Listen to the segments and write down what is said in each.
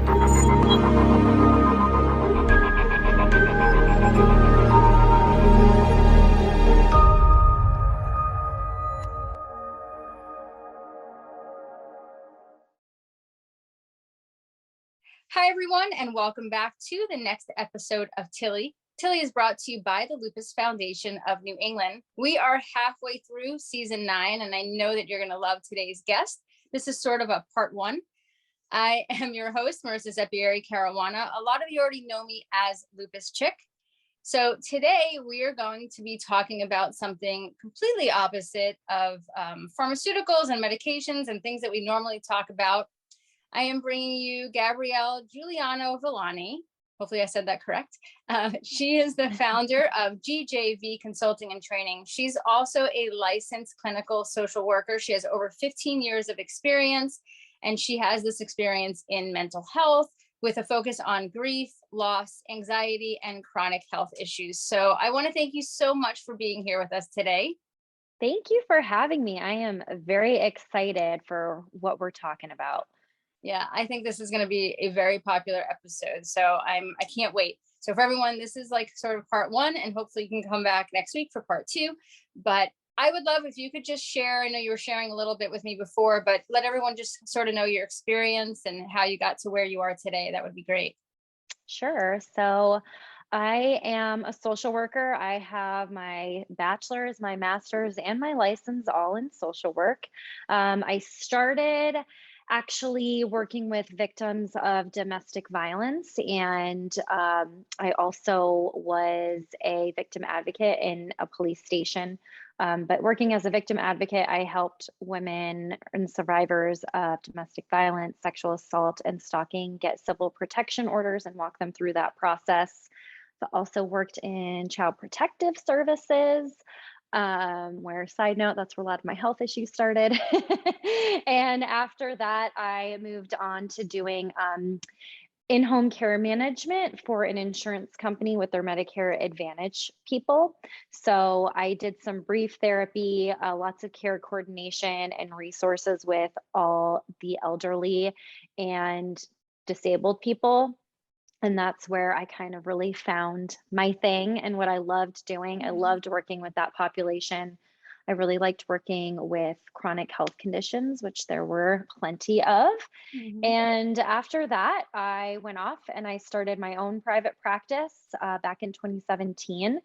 Hi, everyone, and welcome back to the next episode of Tilly. Tilly is brought to you by the Lupus Foundation of New England. We are halfway through season 9, and I know that you're going to love today's guest. This is sort of a part 1. I am your host, Marisa Zeppieri Caruana. A lot of you already know me as Lupus Chick. So today we are going to be talking about something completely opposite of pharmaceuticals and medications and things that we normally talk about. I am bringing you Gabrielle Juliano-Villani. Hopefully I said that correct. She is the founder of GJV Consulting and Training. She's also a licensed clinical social worker. She has over 15 years of experience, and she has this experience in mental health with a focus on grief, loss, anxiety, and chronic health issues. So I want to thank you so much for being here with us today. Thank you for having me. I am very excited for what we're talking about. Yeah, I think this is going to be a very popular episode. So I can't wait. So for everyone, this is like sort of part 1, and hopefully you can come back next week for part 2. But I would love if you could just share, I know you were sharing a little bit with me before, but let everyone just sort of know your experience and how you got to where you are today. That would be great. Sure. So I am a social worker. I have my bachelor's, my master's, and my license all in social work. I started actually working with victims of domestic violence. And I also was a victim advocate in a police station. But working as a victim advocate, I helped women and survivors of domestic violence, sexual assault, and stalking get civil protection orders and walk them through that process. I also worked in child protective services, where, side note, that's where a lot of my health issues started. And after that, I moved on to doing in-home care management for an insurance company with their Medicare Advantage people. So I did some brief therapy, lots of care coordination and resources with all the elderly and disabled people. And that's where I kind of really found my thing and what I loved doing. I loved working with that population. I really liked working with chronic health conditions, which there were plenty of. And after that, I went off and I started my own private practice back in 2017.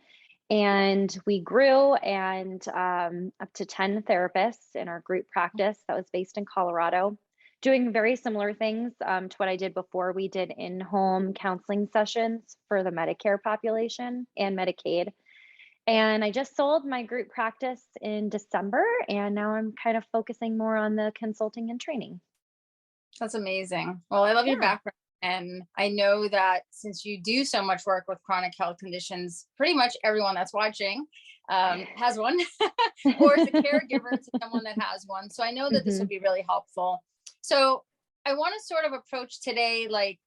And we grew and up to 10 therapists in our group practice that was based in Colorado, doing very similar things to what I did before. We did in-home counseling sessions for the Medicare population and Medicaid. And I just sold my group practice in December, and now I'm kind of focusing more on the consulting and training. That's amazing. Well, I love your background. And I know that since you do so much work with chronic health conditions, pretty much everyone that's watching has one or is a caregiver to someone that has one. So I know that this will be really helpful. So I want to sort of approach today like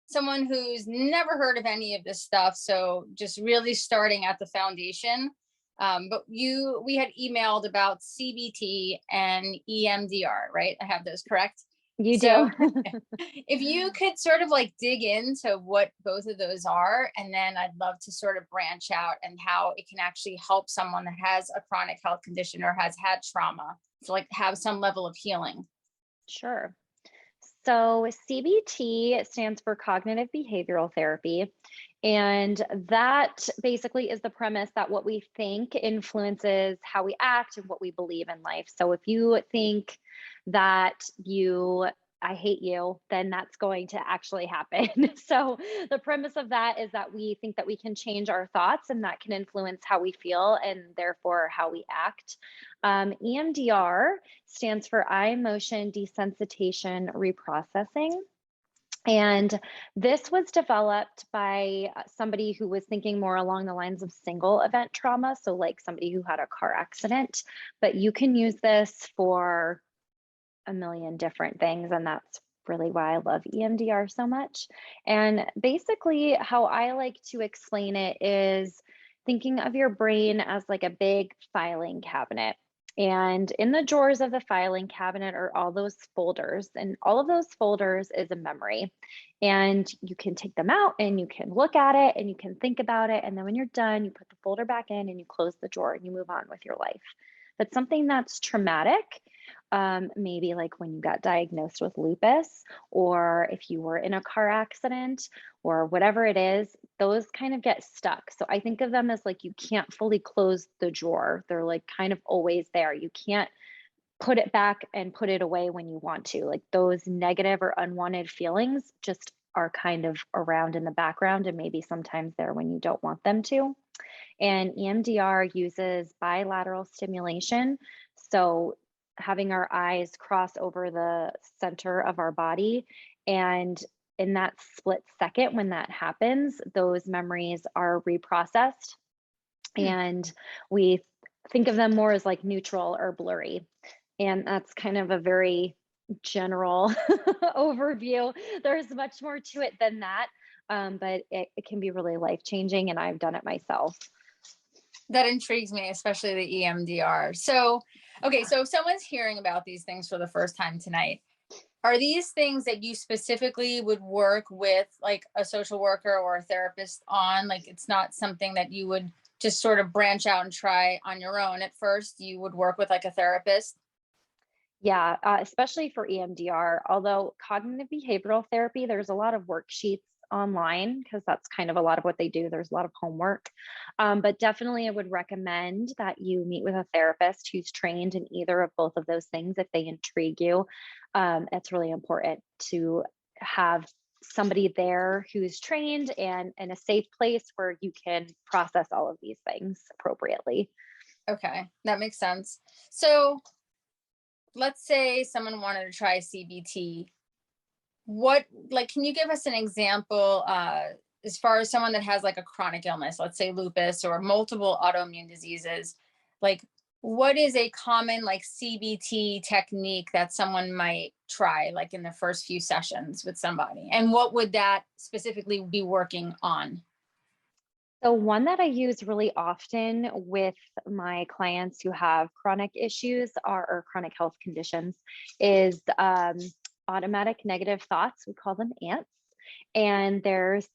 someone who's never heard of any of this stuff. So just really starting at the foundation. But we had emailed about CBT and EMDR, right? I have those correct? You do. If you could sort of like dig into what both of those are, and then I'd love to sort of branch out and how it can actually help someone that has a chronic health condition or has had trauma to like have some level of healing. Sure. So CBT stands for cognitive behavioral therapy. And that basically is the premise that what we think influences how we act and what we believe in life. So if you think that I hate you, then that's going to actually happen. So the premise of that is that we think that we can change our thoughts, and that can influence how we feel and therefore how we act. EMDR stands for eye motion desensitization reprocessing. And this was developed by somebody who was thinking more along the lines of single event trauma. So like somebody who had a car accident, but you can use this for a million different things. And that's really why I love EMDR so much. And basically how I like to explain it is thinking of your brain as like a big filing cabinet. And in the drawers of the filing cabinet are all those folders, and all of those folders is a memory. And you can take them out and you can look at it and you can think about it. And then when you're done, you put the folder back in and you close the drawer and you move on with your life. But something that's traumatic, maybe like when you got diagnosed with lupus, or if you were in a car accident, or whatever it is, those kind of get stuck. So I think of them as like you can't fully close the drawer. They're like kind of always there. You can't put it back and put it away when you want to. Like those negative or unwanted feelings just are kind of around in the background and maybe sometimes there when you don't want them to. And EMDR uses bilateral stimulation. So having our eyes cross over the center of our body. And in that split second, when that happens, those memories are reprocessed. And we think of them more as like neutral or blurry. And that's kind of a very general overview. There's much more to it than that. But it can be really life changing. And I've done it myself. That intrigues me, especially the EMDR. So, okay, so if someone's hearing about these things for the first time tonight, are these things that you specifically would work with like a social worker or a therapist on? Like it's not something that you would just sort of branch out and try on your own at first? You would work with like a therapist? Yeah, especially for EMDR. Although cognitive behavioral therapy, there's a lot of worksheets online because that's kind of a lot of what they do. There's a lot of homework. But definitely, I would recommend that you meet with a therapist who's trained in either of both of those things if they intrigue you. It's really important to have somebody there who's trained and in a safe place where you can process all of these things appropriately. Okay, that makes sense. So let's say someone wanted to try CBT. What, like, can you give us an example as far as someone that has like a chronic illness, let's say lupus or multiple autoimmune diseases? Like, what is a common like CBT technique that someone might try like in the first few sessions with somebody? And what would that specifically be working on? So, one that I use really often with my clients who have chronic issues or chronic health conditions is automatic negative thoughts. We call them ants. And there's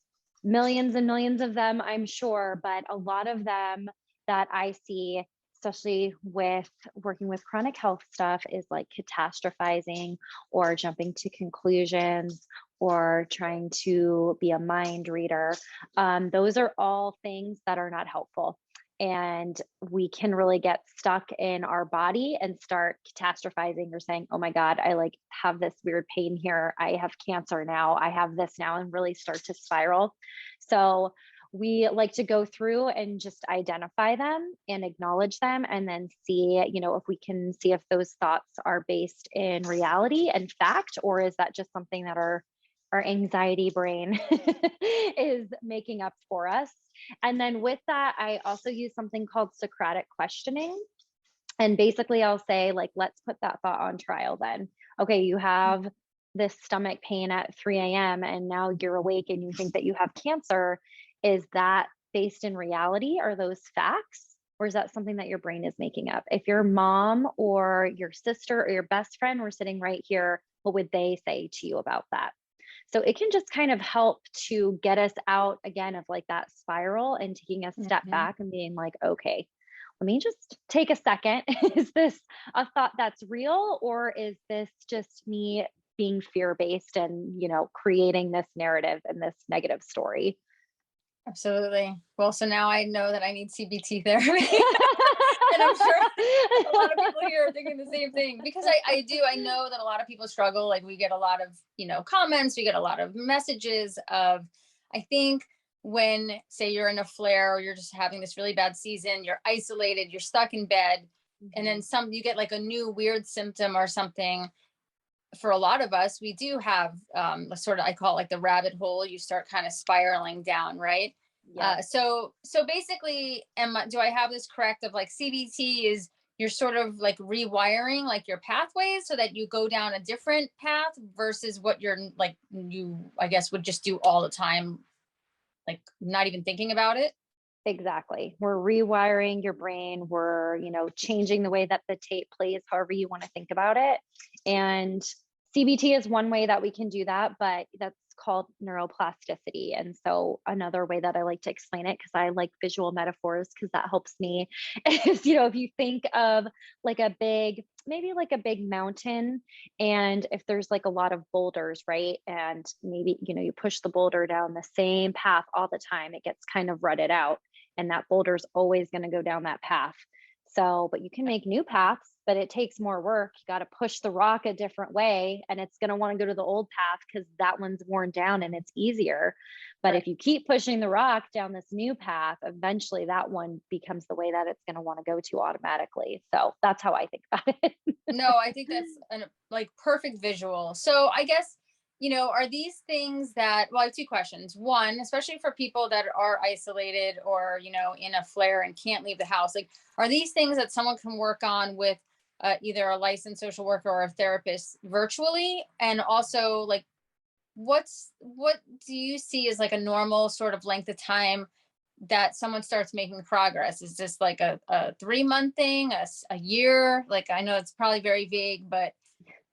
millions and millions of them, I'm sure, but a lot of them that I see, especially with working with chronic health stuff, is like catastrophizing or jumping to conclusions or trying to be a mind reader. Those are all things that are not helpful. And we can really get stuck in our body and start catastrophizing or saying, oh my God, I like have this weird pain here. I have cancer now. I have this now, and really start to spiral. So we like to go through and just identify them and acknowledge them and then see, if we can see if those thoughts are based in reality and fact, or is that just something that our anxiety brain is making up for us. And then with that, I also use something called Socratic questioning. And basically, I'll say, like, let's put that thought on trial then. Okay, you have this stomach pain at 3 a.m., and now you're awake and you think that you have cancer. Is that based in reality? Are those facts? Or is that something that your brain is making up? If your mom or your sister or your best friend were sitting right here, what would they say to you about that? So it can just kind of help to get us out again of like that spiral and taking a step back and being like, okay, let me just take a second. Is this a thought that's real, or is this just me being fear-based and, creating this narrative and this negative story? Absolutely. Well, so now I know that I need CBT therapy. And I'm sure a lot of people here are thinking the same thing, because I know that a lot of people struggle. Like we get a lot of, comments, we get a lot of messages of, I think when say you're in a flare or you're just having this really bad season, you're isolated, you're stuck in bed, and then you get like a new weird symptom or something. For a lot of us, we do have sort of, I call it like the rabbit hole. You start kind of spiraling down, right? Yeah. So basically, do I have this correct of like CBT is you're sort of like rewiring like your pathways so that you go down a different path versus what you I guess would just do all the time, like not even thinking about it? Exactly. We're rewiring your brain. We're, changing the way that the tape plays, however you want to think about it. And CBT is one way that we can do that, but that's called neuroplasticity. And so another way that I like to explain it, because I like visual metaphors, because that helps me, is, if you think of like maybe like a big mountain, and if there's like a lot of boulders, right? And maybe, you push the boulder down the same path all the time, it gets kind of rutted out, and that boulder's always going to go down that path. So, but you can make new paths, but it takes more work. You got to push the rock a different way, and it's going to want to go to the old path because that one's worn down and it's easier. But if you keep pushing the rock down this new path, eventually that one becomes the way that it's going to want to go to automatically. So that's how I think about it. No, I think that's an like perfect visual. So I guess, are these things that, well, I have two questions. One, especially for people that are isolated or, in a flare and can't leave the house, like, are these things that someone can work on with either a licensed social worker or a therapist virtually? And also, like, what do you see as like a normal sort of length of time that someone starts making progress? Is this like a 3-month thing, a year? Like, I know it's probably very vague, but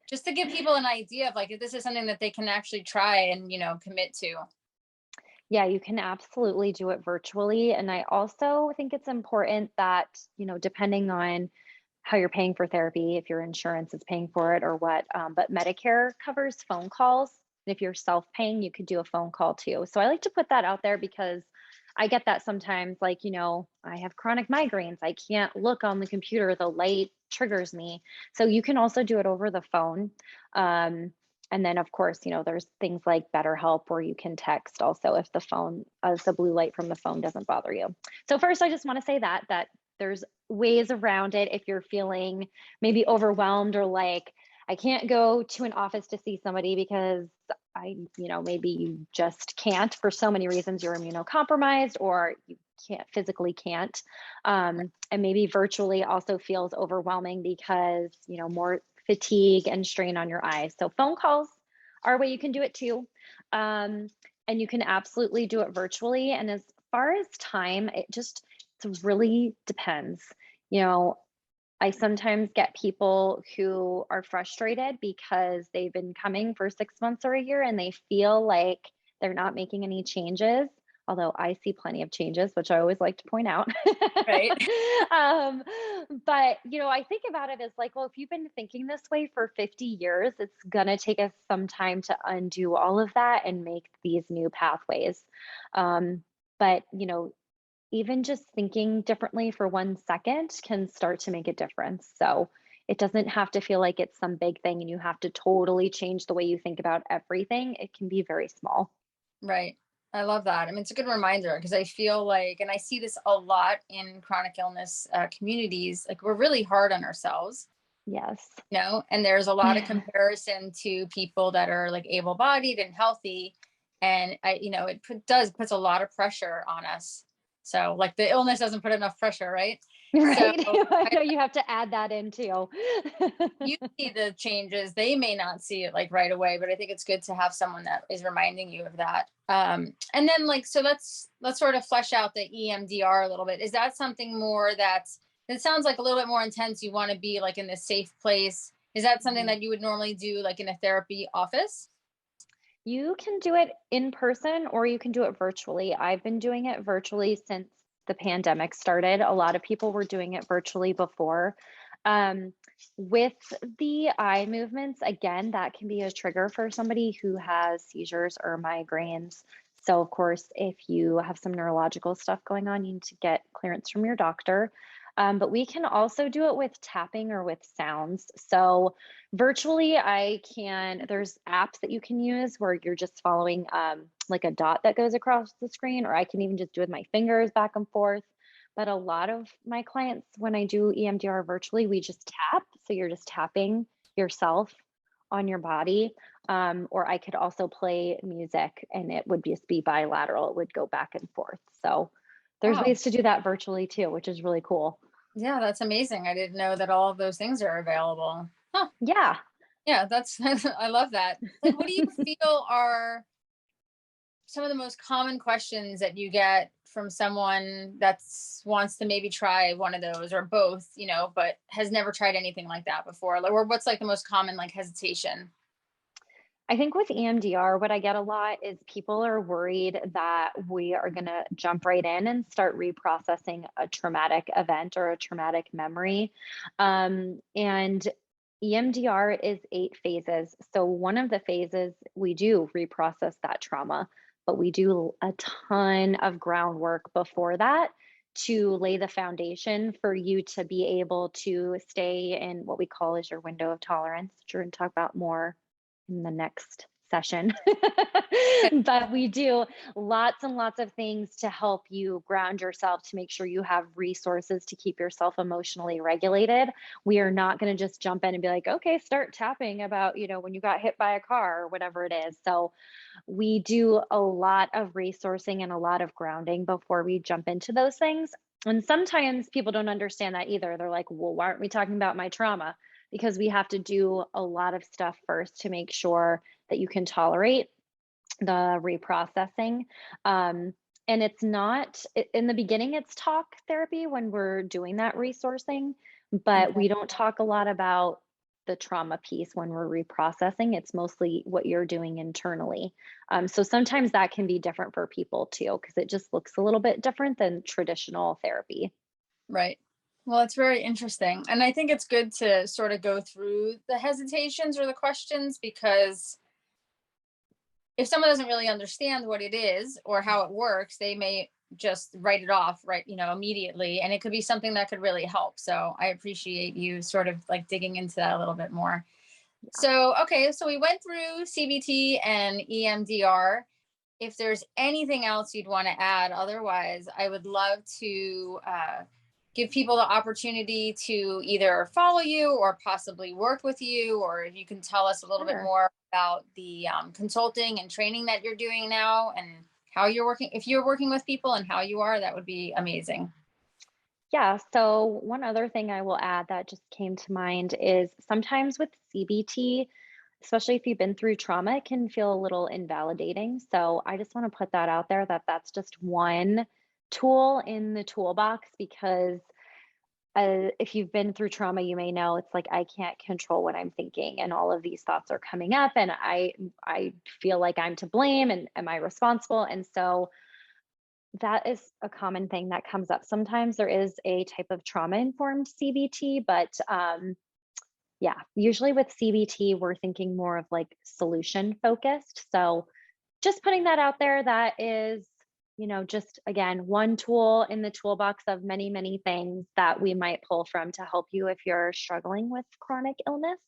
just to give people an idea of like, if this is something that they can actually try and, commit to. Yeah, you can absolutely do it virtually. And I also think it's important that, depending on how you're paying for therapy, if your insurance is paying for it or what, but Medicare covers phone calls. And if you're self-paying, you could do a phone call too. So I like to put that out there because I get that sometimes, like, I have chronic migraines. I can't look on the computer. The light triggers me. So you can also do it over the phone. And then of course, there's things like BetterHelp where you can text also if the blue light from the phone doesn't bother you. So first, I just want to say that there's ways around it if you're feeling maybe overwhelmed or like, I can't go to an office to see somebody because maybe you just can't for so many reasons. You're immunocompromised or you physically can't. And maybe virtually also feels overwhelming because, more fatigue and strain on your eyes. So phone calls are a way you can do it too. And you can absolutely do it virtually. And as far as time, it really depends. I sometimes get people who are frustrated because they've been coming for 6 months or a year and they feel like they're not making any changes. Although I see plenty of changes, which I always like to point out. Right. But, I think about it as like, well, if you've been thinking this way for 50 years, it's going to take us some time to undo all of that and make these new pathways. But, even just thinking differently for 1 second can start to make a difference. So it doesn't have to feel like it's some big thing and you have to totally change the way you think about everything. It can be very small. Right. I love that. I mean, it's a good reminder because I feel like, and I see this a lot in chronic illness communities, like we're really hard on ourselves. Yes. And there's a lot of comparison to people that are like able-bodied and healthy. And it puts a lot of pressure on us. So like the illness doesn't put enough pressure, right? Right. So So you have to add that in too. you see the changes. They may not see it like right away, but I think it's good to have someone that is reminding you of that. And then like, so let's sort of flesh out the EMDR a little bit. Is that something more it sounds like a little bit more intense? You want to be like in this safe place. Is that something that you would normally do like in a therapy office? You can do it in person or you can do it virtually. I've been doing it virtually since the pandemic started. A lot of people were doing it virtually before. With the eye movements, again, that can be a trigger for somebody who has seizures or migraines. So, of course, if you have some neurological stuff going on, you need to get clearance from your doctor. But we can also do it with tapping or with sounds. So virtually, there's apps that you can use where you're just following like a dot that goes across the screen, or I can even just do it with my fingers back and forth. But a lot of my clients, when I do EMDR virtually, we just tap. So you're just tapping yourself on your body. Or I could also play music and it would just be bilateral. It would go back and forth. So there's ways to do that virtually too, which is really cool. Yeah, that's amazing. I didn't know that all of those things are available. Huh. Yeah. Yeah, I love that. Like, what do you feel are some of the most common questions that you get from someone that wants to maybe try one of those or both, but has never tried anything like that before? Or what's like the most common like hesitation? I think with EMDR, what I get a lot is people are worried that we are going to jump right in and start reprocessing a traumatic event or a traumatic memory. And EMDR is 8 phases. So one of the phases, we do reprocess that trauma, but we do a ton of groundwork before that to lay the foundation for you to be able to stay in what we call is your window of tolerance, which we're going to talk about more in the next session. But we do lots and lots of things to help you ground yourself, to make sure you have resources to keep yourself emotionally regulated. We are not going to just jump in and be like, okay, start tapping about, when you got hit by a car or whatever it is. So we do a lot of resourcing and a lot of grounding before we jump into those things. And sometimes people don't understand that either. They're like, well, why aren't we talking about my trauma? Because we have to do a lot of stuff first to make sure that you can tolerate the reprocessing. And it's not, in the beginning, it's talk therapy when we're doing that resourcing, but we don't talk a lot about the trauma piece when we're reprocessing. It's mostly what you're doing internally. So sometimes that can be different for people too, because it just looks a little bit different than traditional therapy. Right. Well, it's very interesting. And I think it's good to sort of go through the hesitations or the questions, because if someone doesn't really understand what it is or how it works, they may just write it off immediately. And it could be something that could really help. So I appreciate you sort of like digging into that a little bit more. So, okay. So we went through CBT and EMDR. If there's anything else you'd want to add, otherwise, I would love to give people the opportunity to either follow you or possibly work with you, or if you can tell us a little bit more about the consulting and training that you're doing now and how you're working, if you're working with people and how you are, that would be amazing. Yeah. So one other thing I will add that just came to mind is sometimes with CBT, especially if you've been through trauma, it can feel a little invalidating. So I just want to put that out there, that that's just one tool in the toolbox, because if you've been through trauma, you may know it's like, I can't control what I'm thinking, and all of these thoughts are coming up, and I feel like I'm to blame, and am I responsible? And so that is a common thing that comes up. Sometimes there is a type of trauma-informed CBT, but yeah, usually with CBT, we're thinking more of like solution focused. So just putting that out there, that is, just again, one tool in the toolbox of many, many things that we might pull from to help you if you're struggling with chronic illness.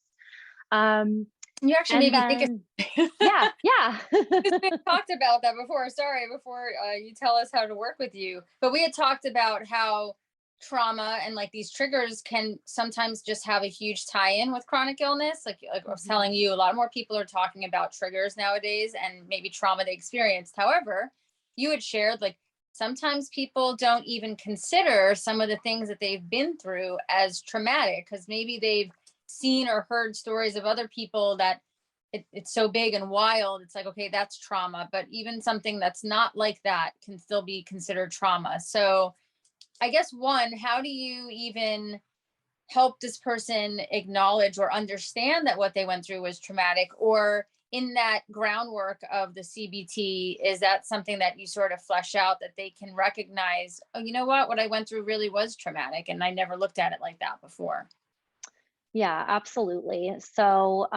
You actually made me think of yeah. we talked about that before. Sorry, before you tell us how to work with you. But we had talked about how trauma and like these triggers can sometimes just have a huge tie-in with chronic illness. Like I was telling you, a lot more people are talking about triggers nowadays and maybe trauma they experienced. However, you had shared like sometimes people don't even consider some of the things that they've been through as traumatic, because maybe they've seen or heard stories of other people that it's so big and wild. It's like, okay, that's trauma. But even something that's not like that can still be considered trauma. So I guess one, how do you even help this person acknowledge or understand that what they went through was traumatic? Or in that groundwork of the CBT, is that something that you sort of flesh out, that they can recognize, oh, you know what I went through really was traumatic, and I never looked at it like that before? Yeah, absolutely. So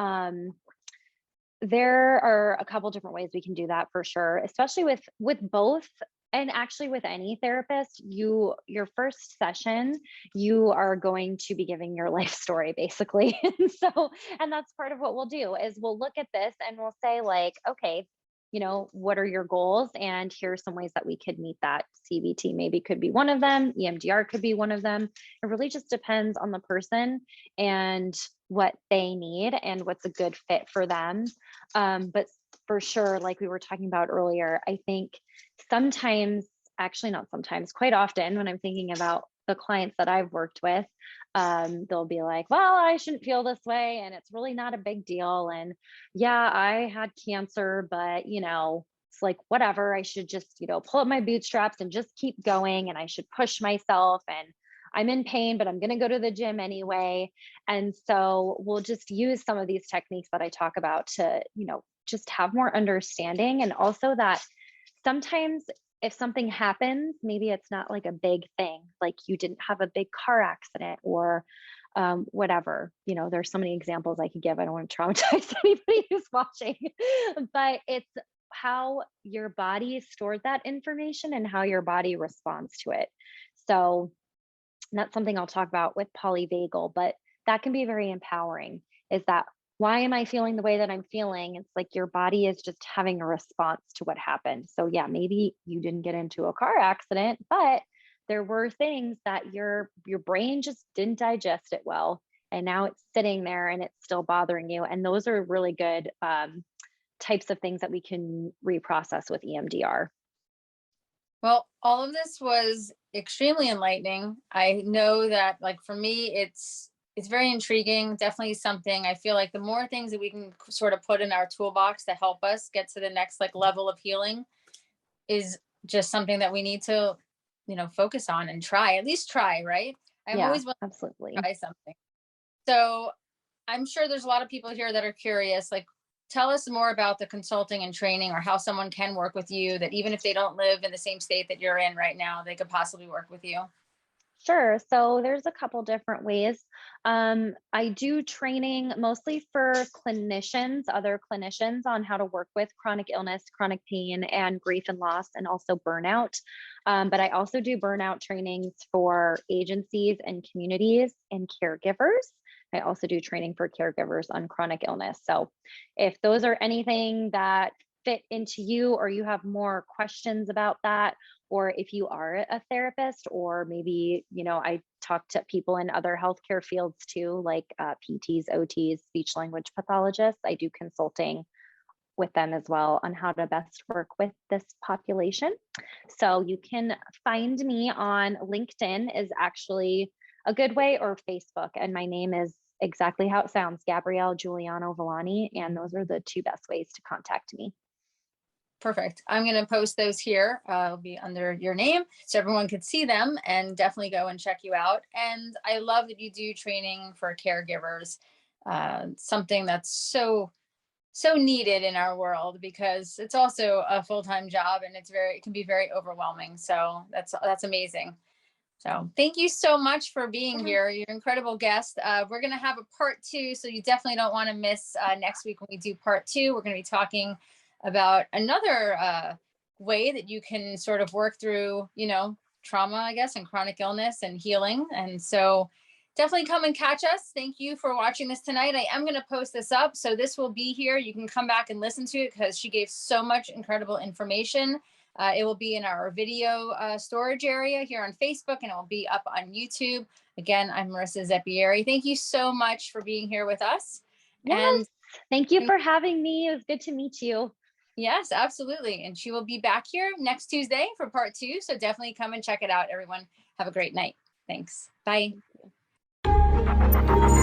there are a couple different ways we can do that for sure, especially with both. And actually with any therapist, your first session, you are going to be giving your life story basically. And that's part of what we'll do is we'll look at this and we'll say like, okay, what are your goals? And here's some ways that we could meet that. CBT maybe could be one of them. EMDR could be one of them. It really just depends on the person and what they need and what's a good fit for them. But for sure, like we were talking about earlier, I think sometimes, actually not sometimes, quite often when I'm thinking about the clients that I've worked with, they'll be like, well, I shouldn't feel this way, and it's really not a big deal. And yeah, I had cancer, but like whatever, I should just, pull up my bootstraps and just keep going, and I should push myself, and I'm in pain, but I'm going to go to the gym anyway. And so we'll just use some of these techniques that I talk about to, just have more understanding. And also that sometimes if something happens, maybe it's not like a big thing, like you didn't have a big car accident or whatever, there's so many examples I could give. I don't want to traumatize anybody who's watching, but it's how your body stored that information and how your body responds to it. So that's something I'll talk about with polyvagal, but that can be very empowering. Is that why am I feeling the way that I'm feeling? It's like your body is just having a response to what happened. So yeah, maybe you didn't get into a car accident, but there were things that your brain just didn't digest it well. And now it's sitting there and it's still bothering you. And those are really good types of things that we can reprocess with EMDR. Well, all of this was extremely enlightening. I know that, like, for me, it's very intriguing. Definitely something I feel like the more things that we can sort of put in our toolbox to help us get to the next level of healing is just something that we need to, focus on and at least try, right? I'm always willing absolutely to try something. So I'm sure there's a lot of people here that are curious, like, tell us more about the consulting and training, or how someone can work with you, that even if they don't live in the same state that you're in right now, they could possibly work with you. Sure. So there's a couple different ways. I do training mostly for clinicians, other clinicians, on how to work with chronic illness, chronic pain, and grief and loss, and also burnout. But I also do burnout trainings for agencies and communities and caregivers. I also do training for caregivers on chronic illness. So if those are anything that fit into you, or you have more questions about that, or if you are a therapist, or maybe, I talk to people in other healthcare fields too, like PTs, OTs, speech language pathologists. I do consulting with them as well on how to best work with this population. So you can find me on LinkedIn is actually a good way, or Facebook. And my name is exactly how it sounds, Gabrielle Juliano-Villani. And those are the two best ways to contact me. Perfect. I'm going to post those here. It'll be under your name so everyone can see them, and definitely go and check you out. And I love that you do training for caregivers, something that's so needed in our world, because it's also a full-time job, and it can be very overwhelming. So that's amazing. So thank you so much for being here. You're an incredible guest. We're going to have a part 2, so you definitely don't want to miss next week when we do part 2. We're going to be talking about another way that you can sort of work through, trauma, I guess, and chronic illness and healing. And so definitely come and catch us. Thank you for watching this tonight. I am going to post this up, so this will be here. You can come back and listen to it, because she gave so much incredible information. It will be in our video storage area here on Facebook, and it will be up on YouTube. Again, I'm Marisa Zeppieri. Thank you so much for being here with us. Yes. And thank you for having me. It was good to meet you. Yes, absolutely. And she will be back here next Tuesday for part 2. So definitely come and check it out, everyone. Have a great night. Thanks. Bye. Thank you.